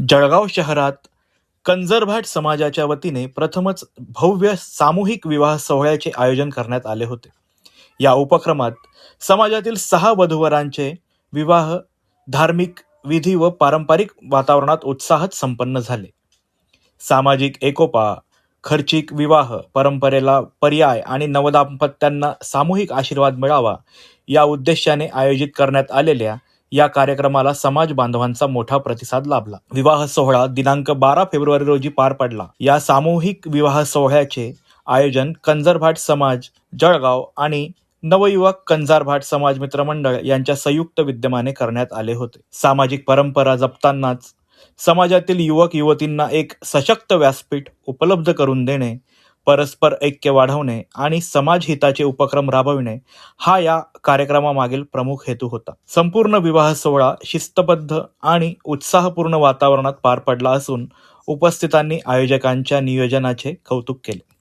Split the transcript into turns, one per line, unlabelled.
जळगाव शहरात कंजरभाट समाजाच्या वतीने प्रथमच भव्य सामूहिक विवाह सोहळ्याचे आयोजन करण्यात आले होते. या उपक्रमात समाजातील 6 वधूवरांचे विवाह धार्मिक विधी व पारंपरिक वातावरणात उत्साहात संपन्न झाले. सामाजिक एकोपा, खर्चिक विवाह परंपरेला पर्याय आणि नवदाम्पत्यांना सामूहिक आशीर्वाद मिळावा या उद्देशाने आयोजित करण्यात आलेल्या या कार्यक्रमाला समाज बांधवांचा मोठा प्रतिसाद लाभला. विवाह सोहळा दिनांक 12 फेब्रुवारी रोजी पार पडला. या सामूहिक विवाह सोहळ्याचे आयोजन कंजरभाट समाज जळगाव आणि नवयुवक कंजारभाट समाज मित्र मंडळ यांच्या संयुक्त विद्यमाने करण्यात आले होते. सामाजिक परंपरा जपतानाच समाजातील युवक युवतींना एक सशक्त व्यासपीठ उपलब्ध करून देणे, परस्पर ऐक्य वाढवणे आणि समाज हिताचे उपक्रम राबविणे हा या कार्यक्रमामागील प्रमुख हेतू होता. संपूर्ण विवाह सोहळा शिस्तबद्ध आणि उत्साहपूर्ण वातावरणात पार पडला असून उपस्थितांनी आयोजकांच्या नियोजनाचे कौतुक केले.